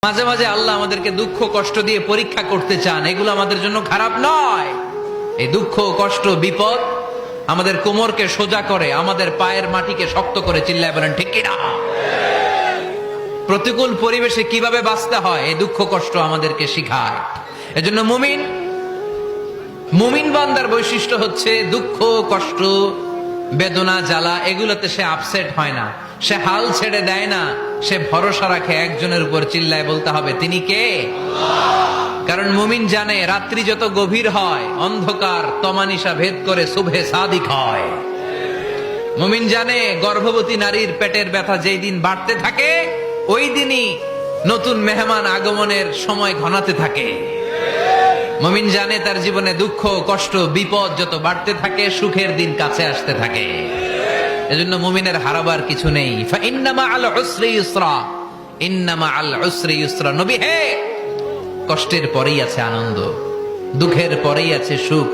মাঝে মাঝে আল্লাহ আমাদেরকে দুঃখ কষ্ট দিয়ে পরীক্ষা করতে চান, এগুলো আমাদের জন্য খারাপ নয়। এই দুঃখ কষ্ট বিপদ আমাদের কোমরকে সোজা করে, আমাদের পায়ের মাটিকে শক্ত করে। চিল্লায় বলেন ঠিক কিনা? প্রতিকূল পরিবেশে কিভাবে বাঁচতে হয় এই দুঃখ কষ্ট আমাদেরকে শিখায়। এজন্য মুমিন বান্দার বৈশিষ্ট্য হচ্ছে দুঃখ কষ্ট বেদনা জ্বালা এগুলোতে সে আপসেট হয় না, সে হাল ছেড়ে দেয় না, সে ভরসা রাখে একজনের উপর। চিল্লায় বলতে হবে তিনি কে? কারণ মুমিন জানে রাত্রি যত গভীর হয় অন্ধকার তমানিসা ভেদ করে সুবহে সাদিক হয়। মুমিন জানে গর্ভবতী নারীর পেটের ব্যথা যেই দিন বাড়তে থাকে ওই দিনই নতুন মেহমান আগমনের সময় ঘনাতে থাকে। মুমিন জানে তার জীবনে দুঃখ কষ্ট বিপদ যত বাড়তে থাকে সুখের দিন কাছে আসতে থাকে। এজন্য মুমিনের হারাবার কিছু নেই। ইন্না মাআল উসরি ইউসরা, ইন্না মাআল উসরি ইউসরা। নবী হে, কষ্টের পরেই আছে আনন্দ, দুঃখের পরেই আছে সুখ।